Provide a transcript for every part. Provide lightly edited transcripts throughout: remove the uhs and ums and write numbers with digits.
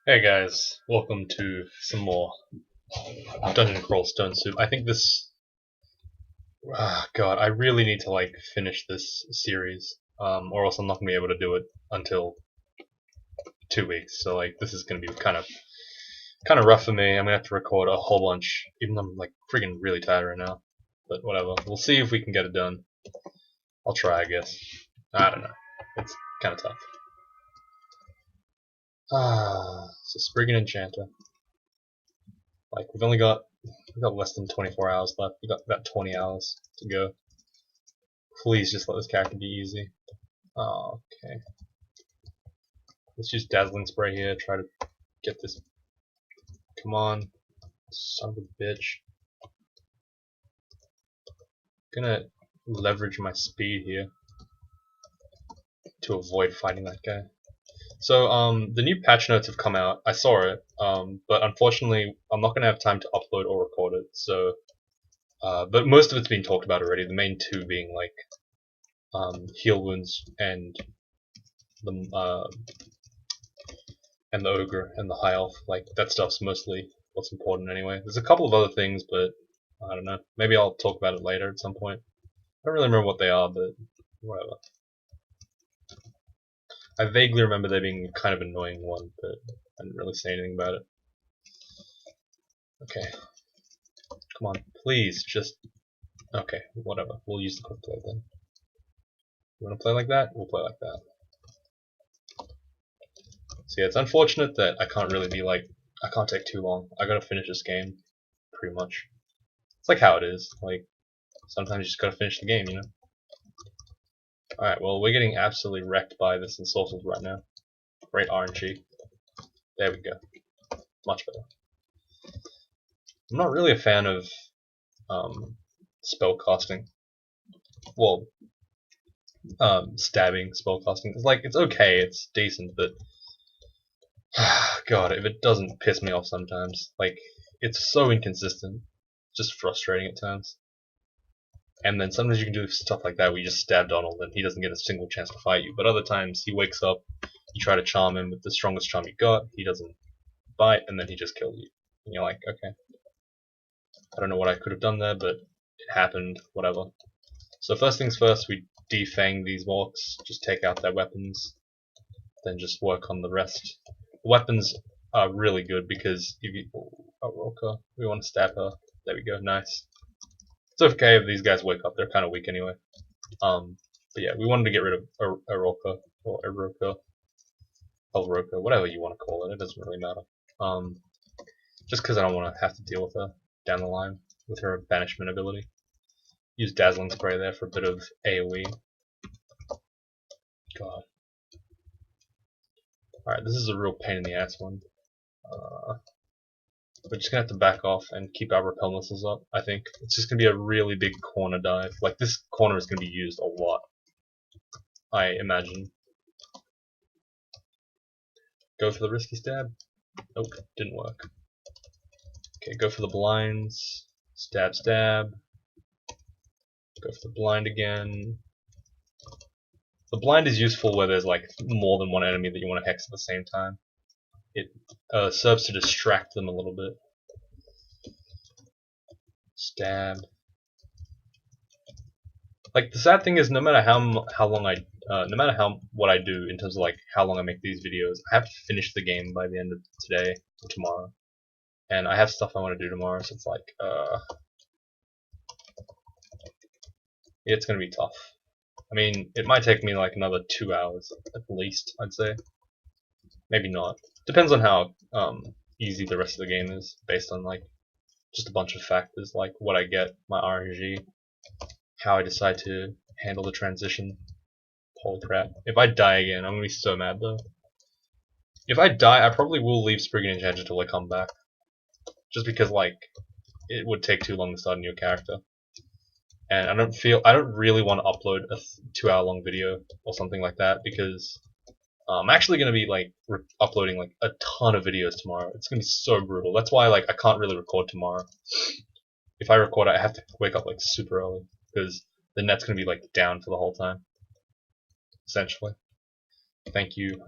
Hey guys, welcome to some more Dungeon Crawl Stone Soup. I think this, God, I really need to finish this series, or else I'm not gonna be able to do it until 2 weeks. So this is gonna be kind of rough for me. I'm gonna have to record a whole bunch, even though I'm freaking really tired right now. But whatever, we'll see if we can get it done. I'll try, I guess. I don't know. It's kind of tough. So Spriggan Enchanter. We've got less than 24 hours left. We've got about 20 hours to go. Please just let this character be easy. Oh, okay. Let's use Dazzling Spray here, try to get this. Come on. Son of a bitch. Gonna leverage my speed here to avoid fighting that guy. So, the new patch notes have come out. I saw it, but unfortunately, I'm not gonna have time to upload or record it. So, but most of it's been talked about already. The main two being heal wounds the and the ogre and the high elf. That stuff's mostly what's important anyway. There's a couple of other things, but I don't know. Maybe I'll talk about it later at some point. I don't really remember what they are, but whatever. I vaguely remember there being a kind of annoying one, but I didn't really say anything about it. Okay. Come on, please, just... Okay, whatever. We'll use the quick play then. You wanna play like that? We'll play like that. So yeah, it's unfortunate that I can't really be I can't take too long. I gotta finish this game, pretty much. It's like how it is. Sometimes you just gotta finish the game, you know? Alright, well, we're getting absolutely wrecked by this Ensorcelled right now. Great RNG. There we go. Much better. I'm not really a fan of spell casting. Well, stabbing spell casting. It's okay, it's decent, but God, if it doesn't piss me off sometimes. It's so inconsistent. Just frustrating at times. And then sometimes you can do stuff like that where you just stab Donald and he doesn't get a single chance to fight you. But other times he wakes up, you try to charm him with the strongest charm you got, he doesn't bite, and then he just kills you. And you're like, okay. I don't know what I could have done there, but it happened, whatever. So first things first, we defang these orcs, just take out their weapons, then just work on the rest. The weapons are really good because if you... Oh, Roka, we want to stab her. There we go, nice. It's okay if these guys wake up, they're kind of weak anyway. But yeah, we wanted to get rid of Aroka, or Aroka, Elroka, whatever you want to call it, it doesn't really matter. Just because I don't want to have to deal with her down the line with her banishment ability. Use Dazzling Spray there for a bit of AoE. God. Alright, this is a real pain in the ass one. We're just gonna have to back off and keep our repel missiles up, I think. It's just gonna be a really big corner dive. This corner is gonna be used a lot, I imagine. Go for the risky stab. Nope, didn't work. Okay, go for the blinds. Stab, stab. Go for the blind again. The blind is useful where there's more than one enemy that you want to hex at the same time. It serves to distract them a little bit. Stab. The sad thing is, no matter what I do in terms of how long I make these videos, I have to finish the game by the end of today or tomorrow, and I have stuff I want to do tomorrow. So it's gonna be tough. I mean, it might take me another 2 hours at least, I'd say. Maybe not. Depends on how easy the rest of the game is, based on just a bunch of factors, like what I get, my RNG, how I decide to handle the transition. Holy crap. If I die again, I'm gonna be so mad though. If I die, I probably will leave Spriggan Enchanter until I come back. Just because it would take too long to start a new character. And I don't really want to upload a 2-hour long video or something like that, because I'm actually going to be uploading a ton of videos tomorrow. It's going to be so brutal. That's why I can't really record tomorrow. If I record, I have to wake up super early, because the net's going to be down for the whole time, essentially. Thank you.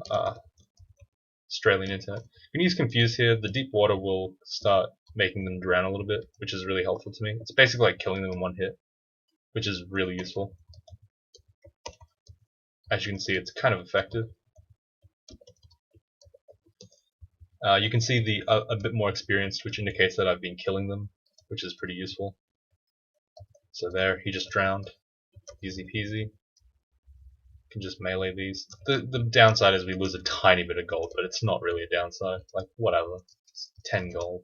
Australian internet. You can use Confuse here. The deep water will start making them drown a little bit, which is really helpful to me. It's basically like killing them in one hit, which is really useful. As you can see, it's kind of effective. You can see the a bit more experienced, which indicates that I've been killing them, which is pretty useful. So there, he just drowned. Easy peasy. Can just melee these. The downside is we lose a tiny bit of gold, but it's not really a downside. Like, whatever. It's 10 gold.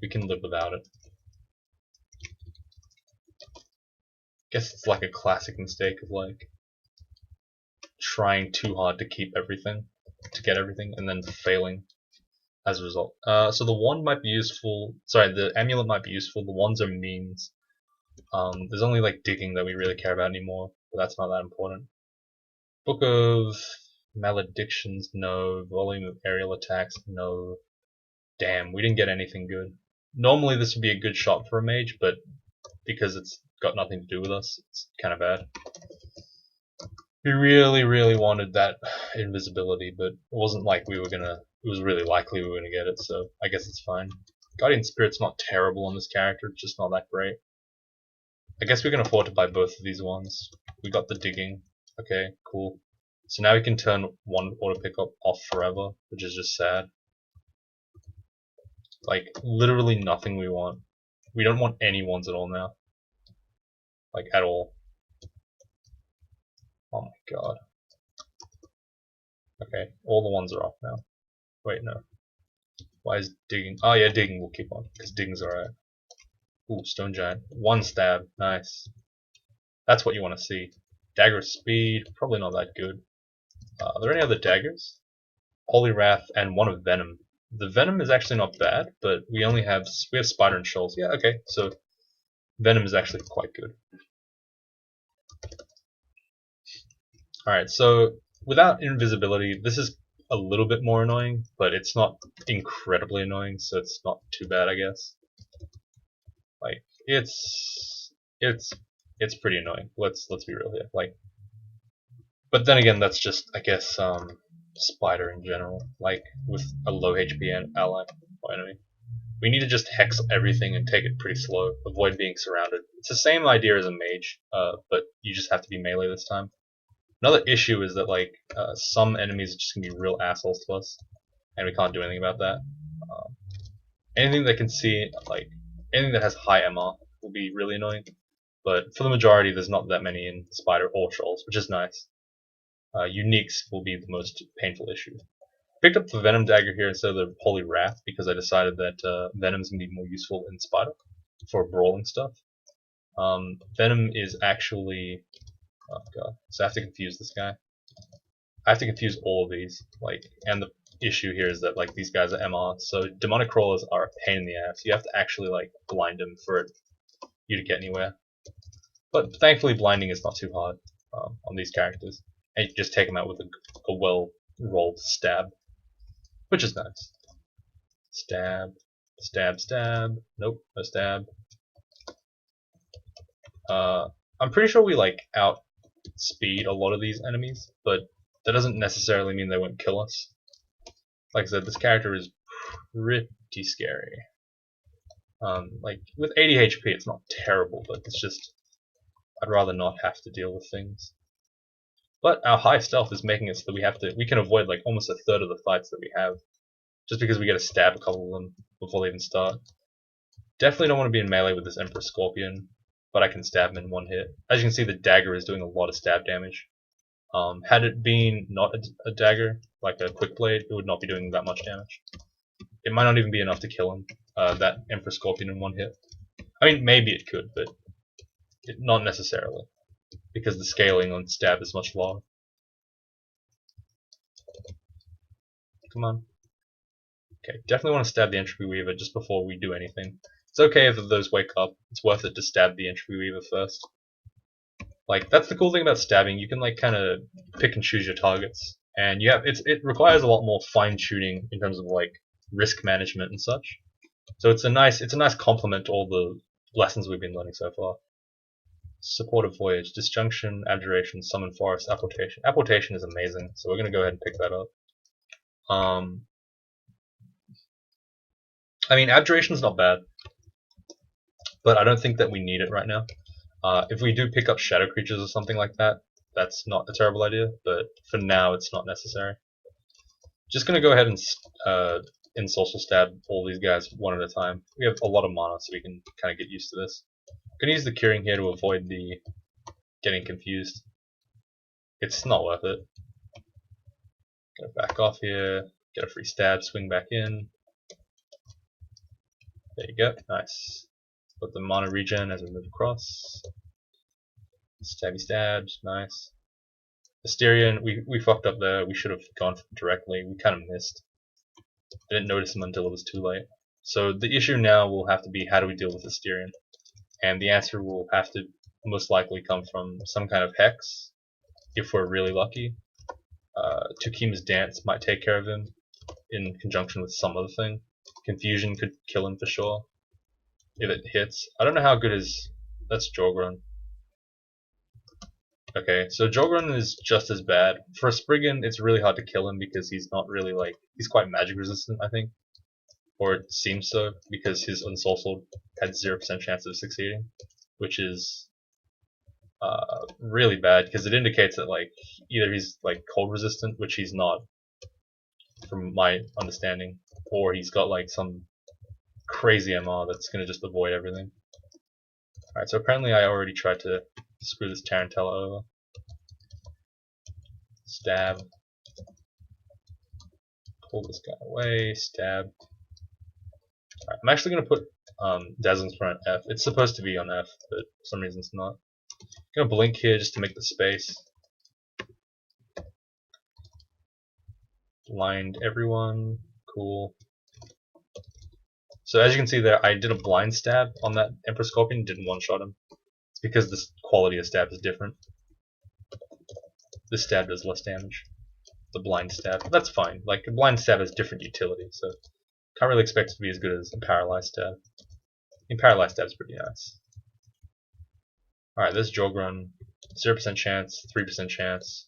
We can live without it. Guess it's like a classic mistake of like trying too hard to keep everything, to get everything, and then failing as a result. So the wand might be useful. Sorry, the amulet might be useful. The wands are means. There's only like digging that we really care about anymore, but that's not that important. Book of Maledictions, no. Volume of Aerial Attacks, no. Damn, we didn't get anything good. Normally this would be a good shot for a mage, but because it's got nothing to do with us, it's kind of bad. We really wanted that invisibility, but it wasn't like we were gonna, it was really likely we were gonna get it, so I guess it's fine. Guardian Spirit's not terrible on this character, it's just not that great. I guess we can afford to buy both of these ones. We got the digging. Okay, cool. So now we can turn one auto pickup off forever, which is just sad. Like, literally nothing we want. We don't want any ones at all now. Like, at all. Oh my god. Okay, all the ones are off now. Wait, no. Why is digging? Oh yeah, digging will keep on, because digging's alright. Ooh, Stone Giant. One stab. Nice. That's what you want to see. Dagger of Speed, probably not that good. Are there any other daggers? Holy Wrath and one of Venom. The Venom is actually not bad, but we have Spider and Shoals. Yeah, okay, so Venom is actually quite good. Alright, so without invisibility, this is a little bit more annoying, but it's not incredibly annoying, so it's not too bad, I guess. Like, it's pretty annoying. Let's be real here. Like, but then again, that's just, I guess, Spider in general. Like, with a low HP ally or enemy, we need to just hex everything and take it pretty slow. Avoid being surrounded. It's the same idea as a mage, but you just have to be melee this time. Another issue is that like some enemies are just gonna be real assholes to us, and we can't do anything about that. Anything that can see, like anything that has high MR, will be really annoying. But for the majority, there's not that many in Spider or Shoals, which is nice. Uniques will be the most painful issue. Picked up the Venom Dagger here instead of the Holy Wrath because I decided that Venom's gonna be more useful in Spider for brawling stuff. Venom is actually, oh god, so I have to confuse this guy. I have to confuse all of these, like, and the issue here is that like these guys are MR, so demonic crawlers are a pain in the ass. You have to actually like blind them for you to get anywhere. But thankfully, blinding is not too hard on these characters, and you can just take them out with a well-rolled stab, which is nice. Stab, stab, stab. Nope, no stab. I'm pretty sure we like outspeed a lot of these enemies, but that doesn't necessarily mean they won't kill us. Like I said, this character is pretty scary. Like with 80 HP, it's not terrible, but it's just I'd rather not have to deal with things. But our high stealth is making it so that we can avoid like almost a third of the fights that we have, just because we get to stab a couple of them before they even start. Definitely don't want to be in melee with this Emperor Scorpion, but I can stab him in one hit. As you can see, the dagger is doing a lot of stab damage. Had it been not a dagger, like a quick blade, it would not be doing that much damage. It might not even be enough to kill him, that Emperor Scorpion in one hit. I mean, maybe it could, but not necessarily, because the scaling on stab is much lower. Come on. Okay, definitely want to stab the Entropy Weaver just before we do anything. It's okay if those wake up, it's worth it to stab the Entropy Weaver first. Like, that's the cool thing about stabbing, you can like kind of pick and choose your targets, and it requires a lot more fine-tuning in terms of like risk management and such. So it's a nice complement to all the lessons we've been learning so far. Supportive Voyage, Disjunction, Abjuration, Summon Forest, Apportation. Apportation is amazing, so we're going to go ahead and pick that up. I mean, Abjuration's not bad, but I don't think that we need it right now. If we do pick up Shadow Creatures or something like that, that's not a terrible idea, but for now it's not necessary. Just gonna go ahead and social stab all these guys one at a time. We have a lot of mana, so we can kind of get used to this. Gonna use the Curing here to avoid the getting confused. It's not worth it. Go back off here, get a free stab, swing back in. There you go, nice. Put the mana regen as we move across. Stabby stabs, nice. Asterion, we fucked up there. We should have gone directly. We kind of missed. Didn't notice him until it was too late. So the issue now will have to be, how do we deal with Asterion? And the answer will have to most likely come from some kind of hex, if we're really lucky. Tukima's Dance might take care of him in conjunction with some other thing. Confusion could kill him for sure if it hits. I don't know how good is... That's Jorgrun. Okay, so Jorgrun is just as bad. For a Spriggan, it's really hard to kill him because he's not really like... He's quite magic resistant, I think. Or it seems so, because his Unsouled had 0% chance of succeeding. Which is really bad, because it indicates that like either he's like cold resistant, which he's not, from my understanding, or he's got like some crazy MR that's gonna just avoid everything. Alright, so apparently I already tried to screw this Tarantella over. Stab. Pull this guy away, stab. Alright, I'm actually gonna put Dazzling's front F. It's supposed to be on F, but for some reason it's not. I'm gonna blink here just to make the space. Blind everyone. Cool. So as you can see there, I did a blind stab on that Emperor Scorpion, didn't one-shot him. It's because the quality of stab is different. This stab does less damage. The blind stab, that's fine. Like, a blind stab has different utility, so can't really expect it to be as good as a paralyzed stab. I mean, paralyzed stab's pretty nice. Alright, this Jorgrun, 0% chance, 3% chance.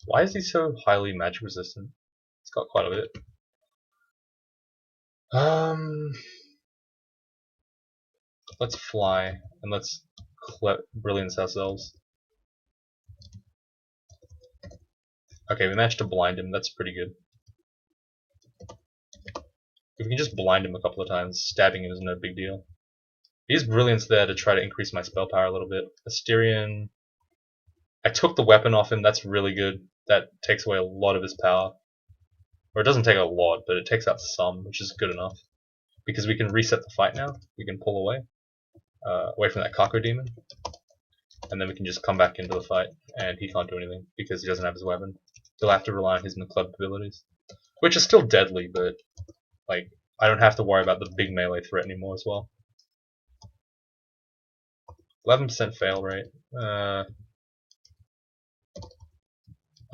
Why is he so highly magic resistant? It's got quite a bit. Let's fly, and let's Brilliance ourselves. Okay, we managed to blind him, that's pretty good. If we can just blind him a couple of times, stabbing him is no big deal. Use Brilliance there to try to increase my spell power a little bit. Asterion, I took the weapon off him, that's really good. That takes away a lot of his power. Or it doesn't take a lot, but it takes out some, which is good enough. Because we can reset the fight now, we can pull away from that Kako Demon. And then we can just come back into the fight, and he can't do anything, because he doesn't have his weapon. He'll have to rely on his McClub abilities. Which are still deadly, but like I don't have to worry about the big melee threat anymore as well. 11% fail rate.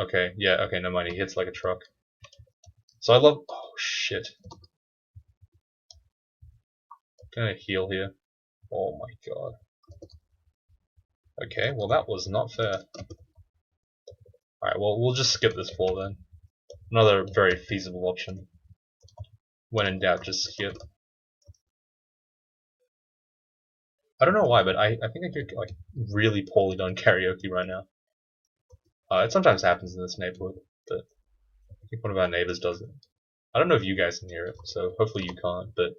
Okay, yeah, okay, no mind, he hits like a truck. So I love... Oh, shit. Gonna heal here. Oh my god. Okay, well that was not fair. Alright, well we'll just skip this floor then. Another very feasible option. When in doubt, just skip. I don't know why, but I think I could like really poorly done karaoke right now. It sometimes happens in this neighborhood, but I think one of our neighbors does it. I don't know if you guys can hear it, so hopefully you can't, but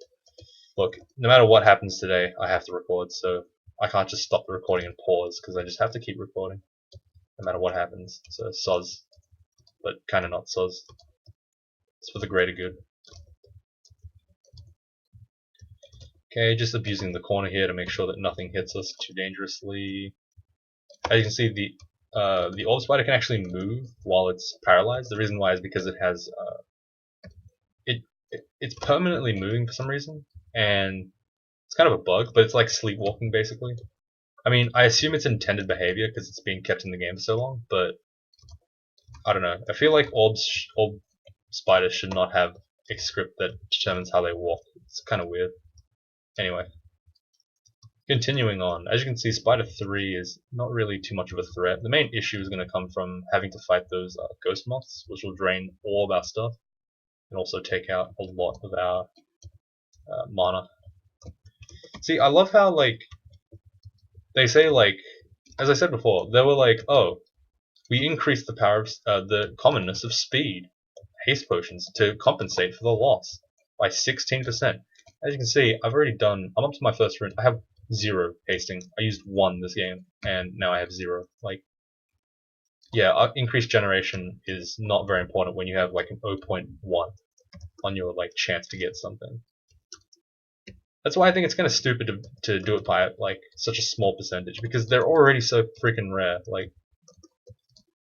look, no matter what happens today, I have to record, so I can't just stop the recording and pause, because I just have to keep recording, no matter what happens. So, soz. But kinda not soz. It's for the greater good. Okay, just abusing the corner here to make sure that nothing hits us too dangerously. As you can see, the Orb Spider can actually move while it's paralyzed. The reason why is because it has it's permanently moving for some reason, and it's kind of a bug, but it's like sleepwalking basically. I mean, I assume it's intended behavior because it's been kept in the game for so long, but I don't know. I feel like Orb Spiders should not have a script that determines how they walk. It's kind of weird. Anyway, Continuing on, as you can see, Spider 3 is not really too much of a threat. The main issue is going to come from having to fight those ghost moths, which will drain all of our stuff and also take out a lot of our mana. See, I love how, like, they say, like, as I said before, they were like, oh, we increased the power of the commonness of speed, haste potions, to compensate for the loss by 16%. As you can see, I'm up to my first rune. I have 0 hasting. I used 1 this game, and now I have 0. Like, yeah, increased generation is not very important when you have like an 0.1 on your like chance to get something. That's why I think it's kind of stupid to do it by like such a small percentage, because they're already so freaking rare. Like,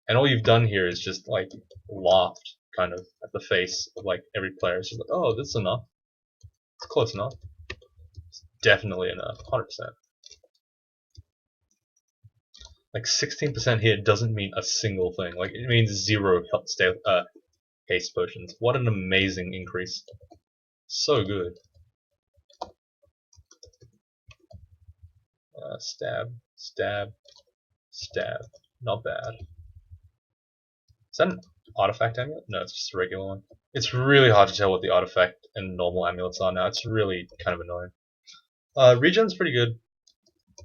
and all you've done here is just like laughed kind of at the face of like every player. It's just like, oh, that's enough. It's close enough. It's definitely enough, 100%. Like 16% here doesn't mean a single thing. Like it means 0 haste potions. What an amazing increase! So good. Stab, stab, stab. Not bad. Is that an artifact amulet? No, it's just a regular one. It's really hard to tell what the artifact and normal amulets are now. It's really kind of annoying. Regen's pretty good.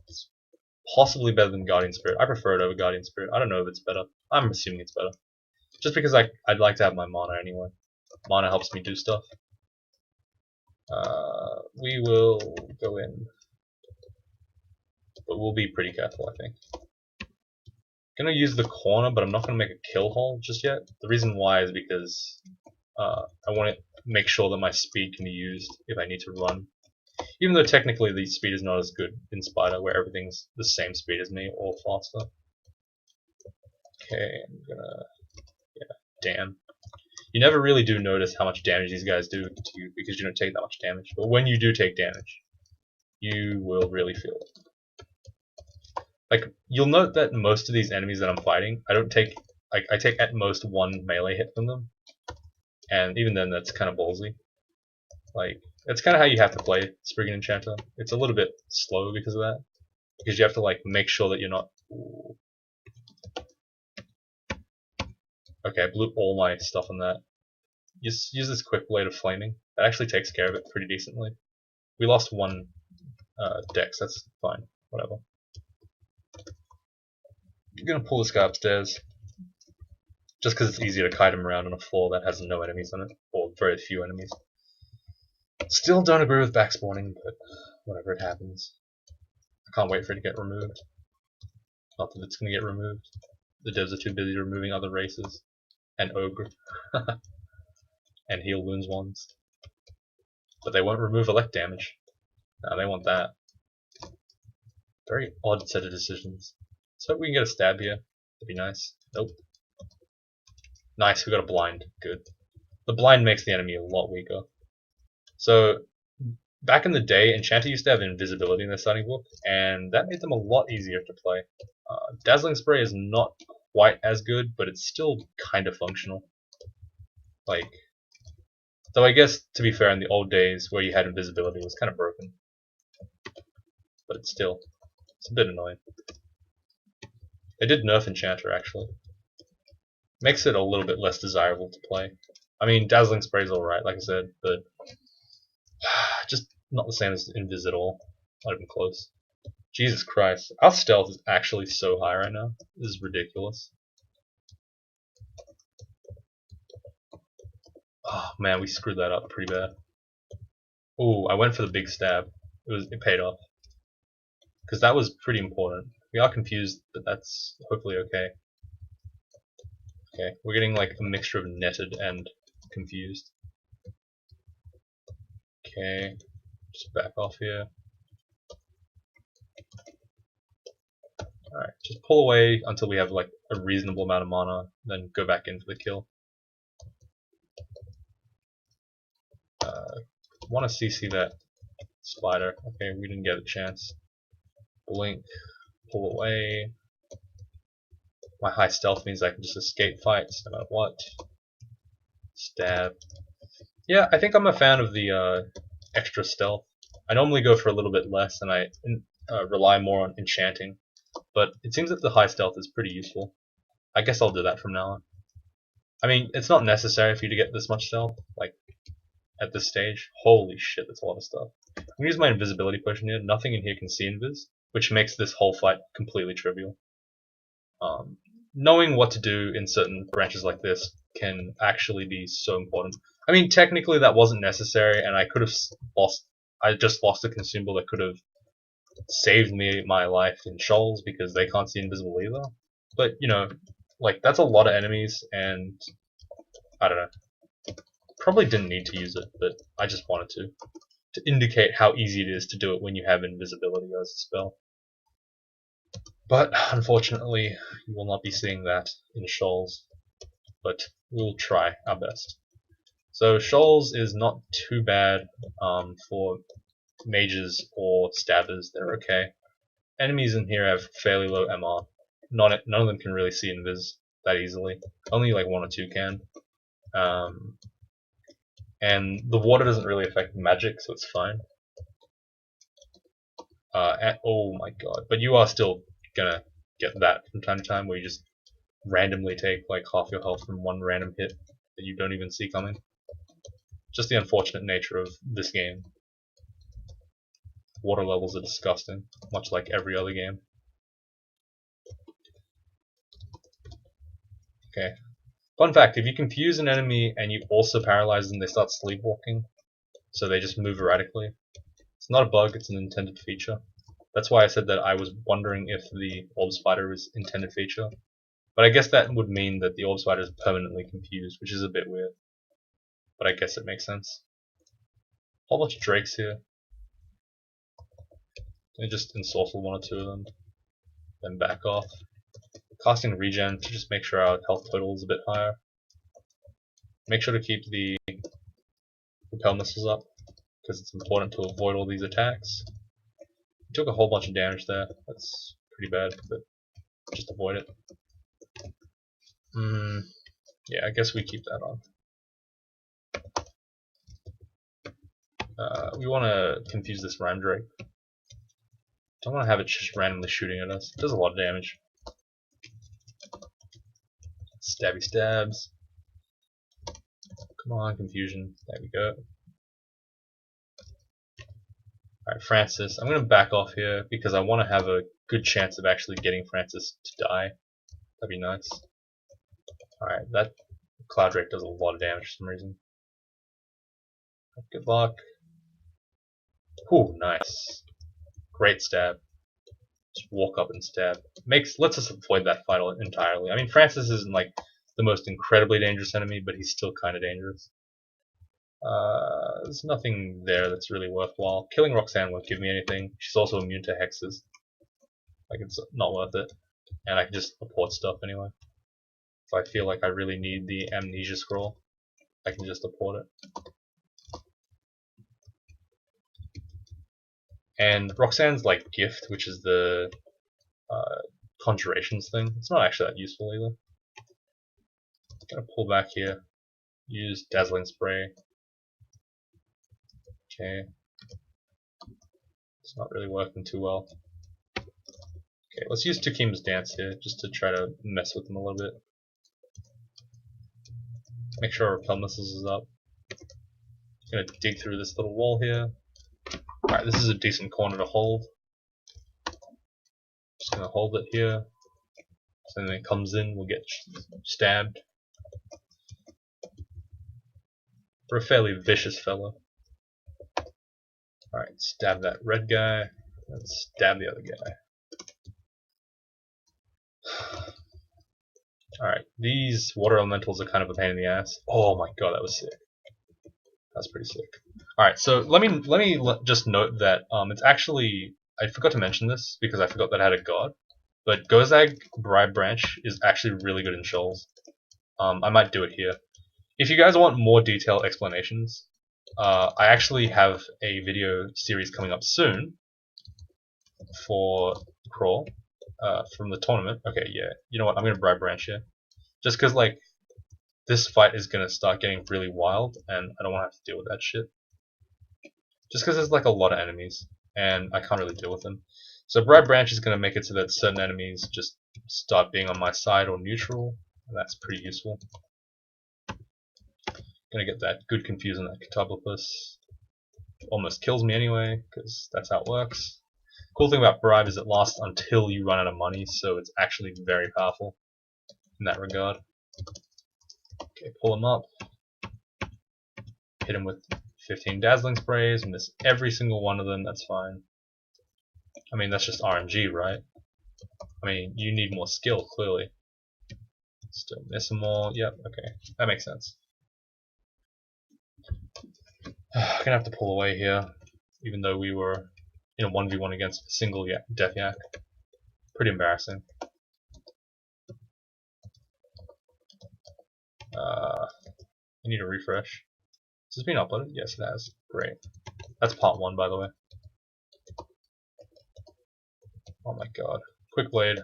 It's possibly better than Guardian Spirit. I prefer it over Guardian Spirit. I don't know if it's better. I'm assuming it's better. Just because I'd like to have my mana anyway. Mana helps me do stuff. We will go in. But we'll be pretty careful, I think. Gonna use the corner, but I'm not gonna make a kill hole just yet. The reason why is because I want to make sure that my speed can be used if I need to run. Even though technically the speed is not as good in Spider, where everything's the same speed as me or faster. Okay, I'm gonna... yeah, damn. You never really do notice how much damage these guys do to you because you don't take that much damage. But when you do take damage, you will really feel it. Like, you'll note that most of these enemies that I'm fighting, I don't take, like, I take at most 1 melee hit from them. And even then, that's kind of ballsy. Like, that's kind of how you have to play Spriggan Enchanter. It's a little bit slow because of that. Because you have to, like, make sure that you're not... Ooh. Okay, I blew all my stuff on that. Just use this quick blade of flaming. That actually takes care of it pretty decently. We lost 1 dex, that's fine. Whatever. I'm gonna pull this guy upstairs. Just because it's easier to kite him around on a floor that has no enemies on it. Or very few enemies. Still don't agree with backspawning, but whatever, it happens. I can't wait for it to get removed. Not that it's gonna get removed. The devs are too busy removing other races. And Ogre. And heal wounds ones. But they won't remove elect damage. No, they want that. Very odd set of decisions. So we can get a stab here. That'd be nice. Nope. Nice, we got a blind. Good. The blind makes the enemy a lot weaker. So, back in the day, Enchanter used to have invisibility in their starting book, and that made them a lot easier to play. Dazzling Spray is not quite as good, but it's still kind of functional. Like, though I guess, to be fair, in the old days where you had invisibility, it was kind of broken. But it's a bit annoying. They did nerf Enchanter, actually. Makes it a little bit less desirable to play. I mean, Dazzling Spray is alright, like I said, but just not the same as Invis at all. Not even close. Jesus Christ. Our stealth is actually so high right now. This is ridiculous. Oh man, we screwed that up pretty bad. Ooh, I went for the big stab. It paid off. Because that was pretty important. We are confused, but that's hopefully okay. Okay, we're getting like a mixture of netted and confused. Okay, just back off here. Alright, just pull away until we have like a reasonable amount of mana, then go back in for the kill. Want to CC that spider. Okay, we didn't get a chance. Blink, pull away. My high stealth means I can just escape fights no matter what. Stab. Yeah, I think I'm a fan of the extra stealth. I normally go for a little bit less, and rely more on enchanting. But it seems that the high stealth is pretty useful. I guess I'll do that from now on. I mean, it's not necessary for you to get this much stealth, like, at this stage. Holy shit, that's a lot of stuff. I'm gonna use my invisibility potion here. Nothing in here can see invis, which makes this whole fight completely trivial. Knowing what to do in certain branches like this can actually be so important. I mean, technically that wasn't necessary, and I could have lost. I just lost a consumable that could have saved me my life in shoals because they can't see invisible either. But you know, like that's a lot of enemies, and I don't know. Probably didn't need to use it, but I just wanted to indicate how easy it is to do it when you have invisibility as a spell. But unfortunately, you will not be seeing that in shoals. But we'll try our best. So shoals is not too bad for mages or stabbers. They're okay. Enemies in here have fairly low MR. None of them can really see invis that easily. Only like 1 or 2 can. And the water doesn't really affect magic, so it's fine. Oh my god. But you are still gonna get that from time to time, where you just randomly take like half your health from one random hit that you don't even see coming. Just the unfortunate nature of this game. Water levels are disgusting, much like every other game. Okay. Fun fact, if you confuse an enemy and you also paralyze them, they start sleepwalking. So they just move erratically. It's not a bug, it's an intended feature. That's why I said that I was wondering if the orb spider is intended feature. But I guess that would mean that the orb spider is permanently confused, which is a bit weird. But I guess it makes sense. Whole bunch of drakes here. And just ensorcel 1 or 2 of them. Then back off. Casting regen to just make sure our health total is a bit higher. Make sure to keep the repel missiles up, because it's important to avoid all these attacks. We took a whole bunch of damage there. That's pretty bad, but just avoid it. Yeah, I guess we keep that on. We want to confuse this Rhyme Drake. Don't want to have it just randomly shooting at us. It does a lot of damage. Stabby stabs. Come on, confusion. There we go. Alright, Francis. I'm going to back off here because I want to have a good chance of actually getting Francis to die. That'd be nice. Alright, that Cloud Drake does a lot of damage for some reason. Good luck. Ooh, nice. Great stab. Just walk up and stab. Lets us avoid that fight entirely. I mean, Francis isn't like the most incredibly dangerous enemy, but he's still kind of dangerous. There's nothing there that's really worthwhile. Killing Roxanne won't give me anything. She's also immune to hexes. Like, it's not worth it. And I can just apport stuff anyway. If I feel like I really need the amnesia scroll, I can just apport it. And Roxanne's like gift, which is the conjurations thing, it's not actually that useful either. Gonna pull back here. Use dazzling spray. Okay. It's not really working too well. Okay, let's use Tukim's dance here, just to try to mess with them a little bit. Make sure our repel missiles is up. Gonna dig through this little wall here. Alright, this is a decent corner to hold. Just gonna hold it here. So then it comes in, we'll get stabbed. We're a fairly vicious fellow. Alright, stab that red guy, and stab the other guy. Alright, these water elementals are kind of a pain in the ass. Oh my god, that was sick. That's pretty sick. Alright, so let me just note that it's actually, I forgot to mention this because I forgot that I had a god, but Gozag Bribe Branch is actually really good in shoals. I might do it here. If you guys want more detailed explanations, I actually have a video series coming up soon for Crawl from the tournament. Okay, yeah, you know what, I'm gonna Bribe Branch here. Just because, like, this fight is gonna start getting really wild, and I don't want to have to deal with that shit. Just because there's like a lot of enemies, and I can't really deal with them. So Bright Branch is going to make it so that certain enemies just start being on my side or neutral, and that's pretty useful. Gonna get that good confuse on that Catoblepus. Almost kills me anyway, because that's how it works. Cool thing about Bribe is it lasts until you run out of money, so it's actually very powerful in that regard. Okay, pull him up. Hit him with 15 Dazzling Sprays, miss every single one of them, that's fine. I mean, that's just RNG, right? I mean, you need more skill, clearly. Still miss them all, yep, okay, that makes sense. I'm gonna have to pull away here, even though we were in a 1v1 against a single Death Yak. Pretty embarrassing. I need a refresh. Has this been uploaded? Yes, it has. Great. That's part 1, by the way. Oh my god. Quick Blade.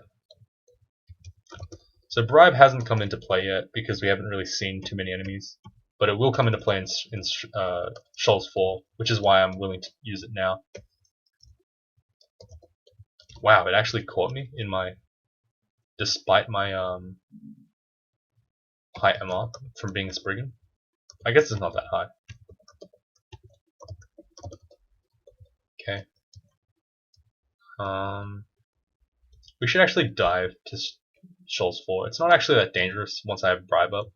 So Bribe hasn't come into play yet because we haven't really seen too many enemies. But it will come into play in Shoals 4, which is why I'm willing to use it now. Wow, it actually caught me in my... Despite my high MR from being a Spriggan. I guess it's not that high. Okay. We should actually dive to Shoals 4. It's not actually that dangerous once I have Bribe up.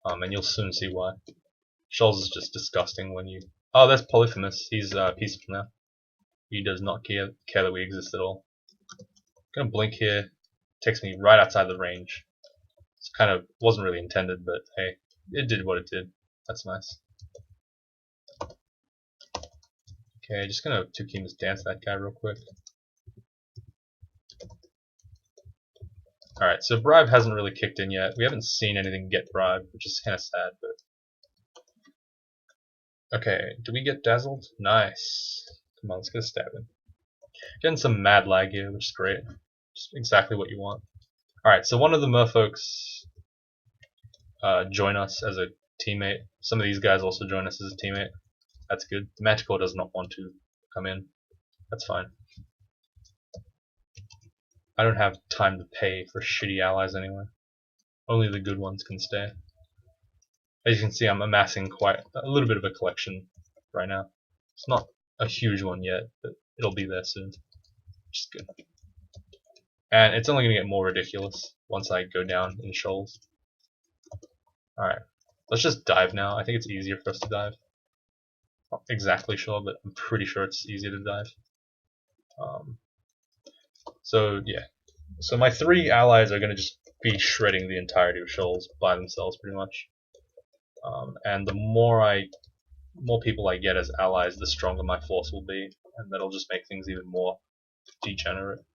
And you'll soon see why. Shoals is just disgusting when you... Oh, that's Polyphemus. He's peaceful now. He does not care that we exist at all. Gonna blink here. Takes me right outside the range. It's kind of wasn't really intended, but hey, it did what it did. That's nice. Okay, just gonna Tukima's dance that guy real quick. Alright, so Bribe hasn't really kicked in yet. We haven't seen anything get Bribe, which is kind of sad, but... Okay, do we get dazzled? Nice. Come on, let's get a stab in. Getting some mad lag here, which is great. Just exactly what you want. Alright, so one of the merfolks join us as a teammate. Some of these guys also join us as a teammate. That's good. The Manticore does not want to come in. That's fine. I don't have time to pay for shitty allies anyway. Only the good ones can stay. As you can see, I'm amassing quite a little bit of a collection right now. It's not a huge one yet, but it'll be there soon. Which is good. And it's only going to get more ridiculous once I go down in shoals. Alright, let's just dive now. I think it's easier for us to dive. Not exactly sure, but I'm pretty sure it's easier to dive. So yeah, so my 3 allies are going to just be shredding the entirety of shoals by themselves pretty much. And the more people I get as allies, the stronger my force will be, and that'll just make things even more degenerate.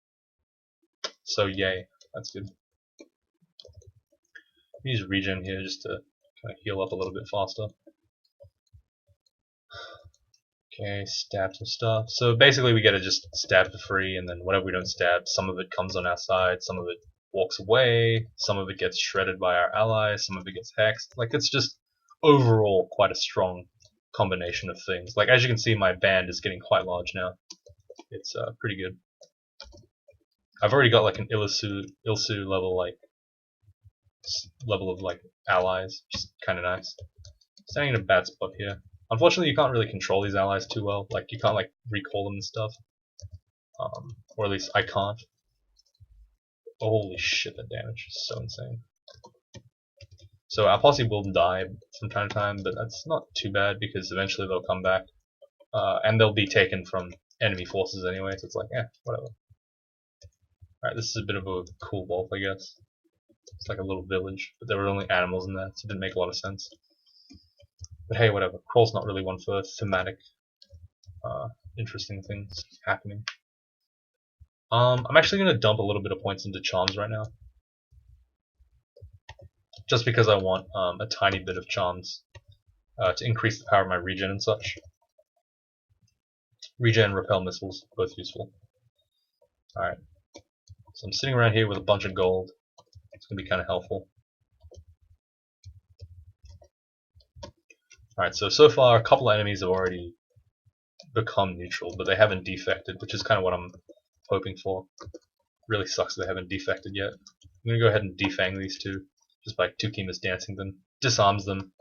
So yay, that's good. Use regen here just to kind of heal up a little bit faster. Okay, stab some stuff. So basically we get to just stab for free, and then whatever we don't stab, some of it comes on our side, some of it walks away, some of it gets shredded by our allies, some of it gets hexed. Like, it's just overall quite a strong combination of things. Like, as you can see, my band is getting quite large now. It's pretty good. I've already got like an Ilsu level of like allies, which is kind of nice. Standing in a bad spot here. Unfortunately, you can't really control these allies too well. Like, you can't like recall them and stuff, or at least I can't. Holy shit, that damage is so insane. So our posse will die from time to time, but that's not too bad because eventually they'll come back, and they'll be taken from enemy forces anyway. So it's like, whatever. Alright, this is a bit of a cool wolf, I guess. It's like a little village, but there were only animals in there, so it didn't make a lot of sense. But hey, whatever. Crawl's not really one for thematic, interesting things happening. I'm actually going to dump a little bit of points into charms right now. Just because I want a tiny bit of charms to increase the power of my regen and such. Regen and repel missiles, both useful. Alright. So I'm sitting around here with a bunch of gold. It's going to be kind of helpful. Alright, so far a couple of enemies have already become neutral, but they haven't defected, which is kind of what I'm hoping for. Really sucks they haven't defected yet. I'm gonna go ahead and defang these two, just by Tukima's dancing them. Disarms them.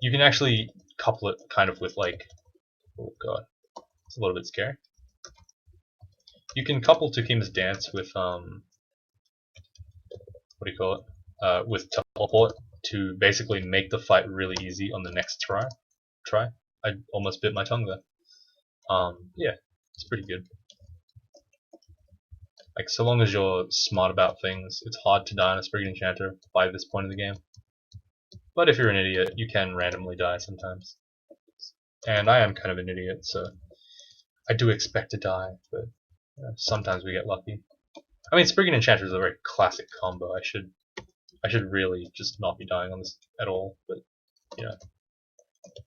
You can actually couple it kind of with like, oh god, it's a little bit scary. You can couple Tukima's dance with what do you call it? With teleport to basically make the fight really easy on the next try. I almost bit my tongue there. Yeah, it's pretty good. Like, so long as you're smart about things, it's hard to die on a Spriggan Enchanter by this point in the game. But if you're an idiot, you can randomly die sometimes. And I am kind of an idiot, so I do expect to die, but sometimes we get lucky. I mean, Spriggan Enchanter is a very classic combo. I should really just not be dying on this at all, but you know.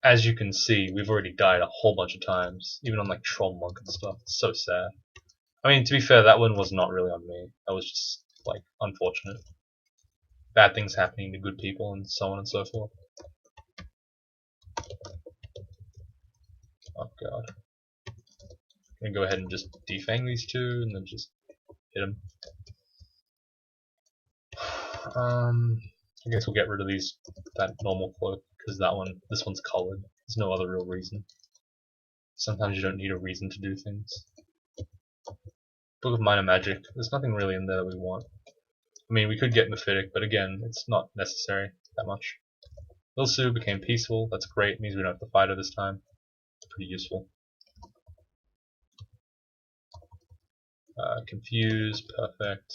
As you can see, we've already died a whole bunch of times, even on like Troll Monk and stuff. It's so sad. I mean, to be fair, that one was not really on me. That was just, like, unfortunate. Bad things happening to good people and so on and so forth. Oh god. I'm gonna go ahead and just defang these two and then just hit them. I guess we'll get rid of that normal cloak, because this one's colored. There's no other real reason. Sometimes you don't need a reason to do things. Book of Minor Magic, there's nothing really in there that we want. I mean, we could get Mephitic, but again, it's not necessary that much. Ilsu became peaceful, that's great, it means we don't have to fight her this time. It's pretty useful. Confuse, perfect.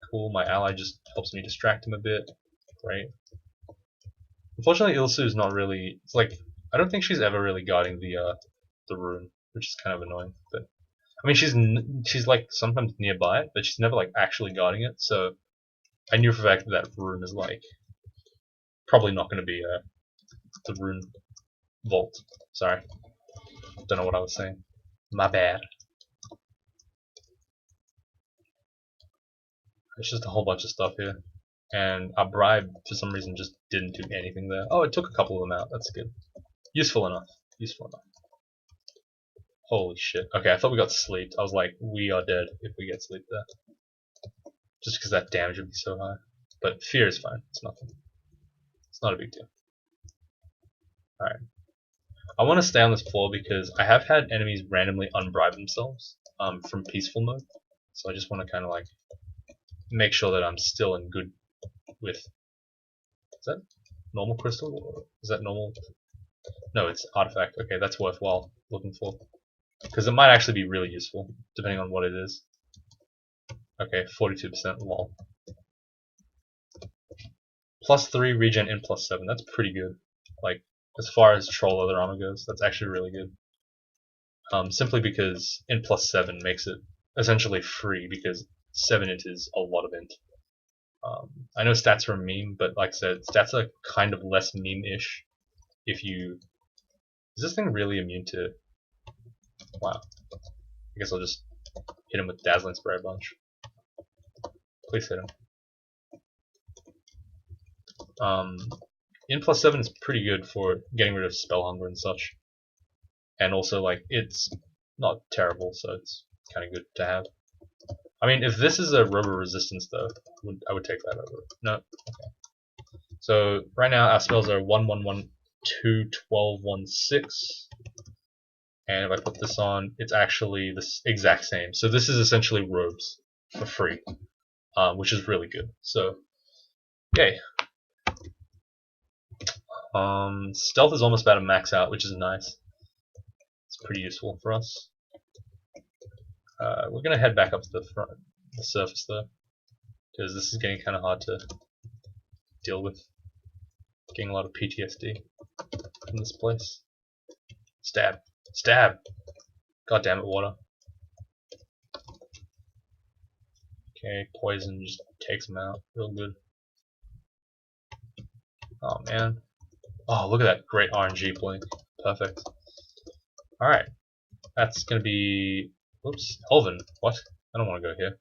Cool, my ally just helps me distract him a bit. Great. Unfortunately, Ilsu is not really, it's like, I don't think she's ever really guarding the rune, which is kind of annoying, but I mean, she's like sometimes nearby it, but she's never like actually guarding it. So I knew for a fact that rune is like probably not going to be the rune vault. Sorry, don't know what I was saying. My bad. It's just a whole bunch of stuff here, and our bribe for some reason just didn't do anything there. Oh, it took a couple of them out. That's good. Useful enough. Useful enough. Holy shit. Okay, I thought we got sleeped. I was like, we are dead if we get sleep there. Just because that damage would be so high. But fear is fine. It's nothing. It's not a big deal. Alright. I want to stay on this floor because I have had enemies randomly unbribe themselves from peaceful mode. So I just want to kind of like make sure that I'm still in good with... Is that normal crystal? Or is that normal? No, it's artifact. Okay, that's worthwhile looking for. Because it might actually be really useful, depending on what it is. Okay, 42%, lol. +3 regen in +7, that's pretty good. Like, as far as troll other armor goes, that's actually really good. Simply because in +7 makes it essentially free, because 7 int is a lot of int. I know stats are a meme, but like I said, stats are kind of less meme-ish if you... Is this thing really immune to... Wow. I guess I'll just hit him with Dazzling Spray a bunch. Please hit him. In +7 is pretty good for getting rid of spell hunger and such. And also, like, it's not terrible, so it's kind of good to have. I mean, if this is a robo resistance, though, I would take that over. No? Okay. So, right now, our spells are 1, 1, 1, 2, 12, 1, 6. And if I put this on, it's actually the exact same. So this is essentially robes for free, which is really good. So, yay. Stealth is almost about to max out, which is nice. It's pretty useful for us. We're gonna head back up to the surface though, because this is getting kind of hard to deal with. Getting a lot of PTSD from this place. Stab. Stab! God damn it, water. Okay, poison just takes him out real good. Oh man. Oh, look at that great RNG blink. Perfect. Alright. That's gonna be... Whoops. Elven. What? I don't want to go here.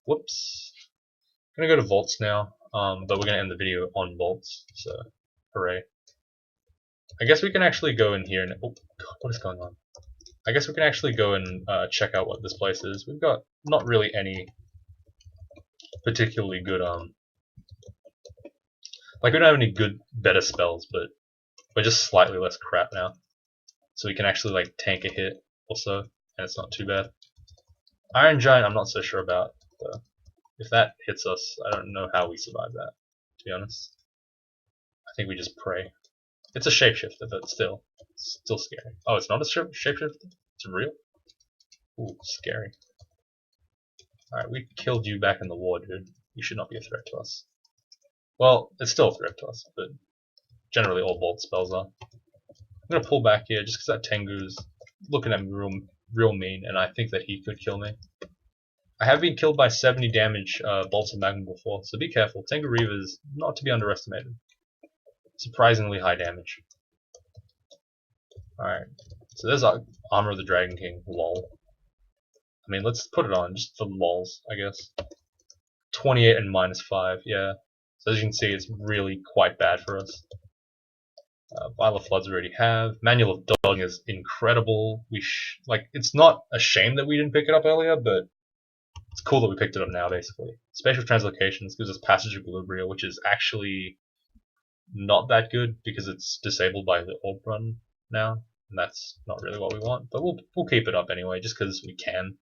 Whoops. I'm gonna go to vaults now, but we're gonna end the video on vaults, so hooray. I guess we can actually go in here and... Oh god, what is going on? I guess we can actually go and check out what this place is. We've got not really any particularly good like we don't have any good better spells, but we're just slightly less crap now. So we can actually like tank a hit also, and it's not too bad. Iron Giant I'm not so sure about, though. If that hits us, I don't know how we survive that, to be honest. I think we just pray. It's a shapeshifter, but still scary. Oh, it's not a shapeshifter? It's real? Ooh, scary. Alright, we killed you back in the war, dude. You should not be a threat to us. Well, it's still a threat to us, but generally all bolt spells are. I'm gonna pull back here just because that Tengu's looking at me real mean, and I think that he could kill me. I have been killed by 70 damage bolts of magma before, so be careful. Tengu Reaver's not to be underestimated. Surprisingly high damage. Alright, so there's our Armor of the Dragon King, lol. I mean, let's put it on, just for lols, I guess. 28 and -5, yeah. So as you can see, it's really quite bad for us. Vial of Floods we already have. Manual of Dodging is incredible. Like, it's not a shame that we didn't pick it up earlier, but it's cool that we picked it up now, basically. Spatial Translocations gives us Passage of Galubria, which is actually not that good because it's disabled by the Orb Run now, and that's not really what we want. But we'll keep it up anyway, just because we can.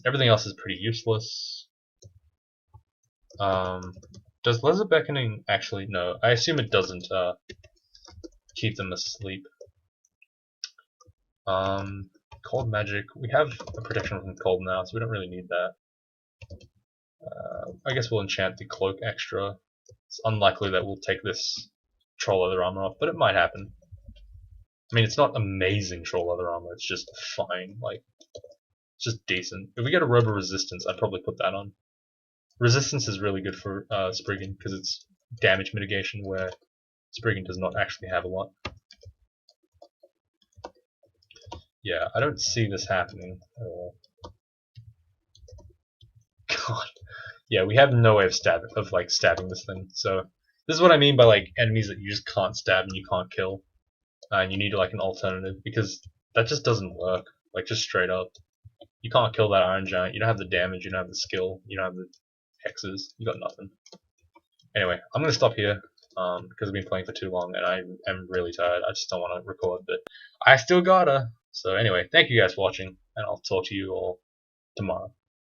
Everything else is pretty useless. Does Lesser Beckoning actually? No, I assume it doesn't keep them asleep. Cold Magic. We have a protection from cold now, so we don't really need that. I guess we'll enchant the Cloak extra. It's unlikely that we'll take this Troll Leather Armor off, but it might happen. I mean, it's not amazing Troll Leather Armor, it's just fine. Like, it's just decent. If we get a Robo Resistance, I'd probably put that on. Resistance is really good for Spriggan because it's damage mitigation, where Spriggan does not actually have a lot. Yeah, I don't see this happening at all. God. Yeah, we have no way of stabbing this thing. So this is what I mean by like enemies that you just can't stab and you can't kill, and you need like an alternative because that just doesn't work. Like just straight up, you can't kill that Iron Giant. You don't have the damage. You don't have the skill. You don't have the hexes. You got nothing. Anyway, I'm gonna stop here because I've been playing for too long and I am really tired. I just don't want to record, but I still gotta. So anyway, thank you guys for watching, and I'll talk to you all tomorrow.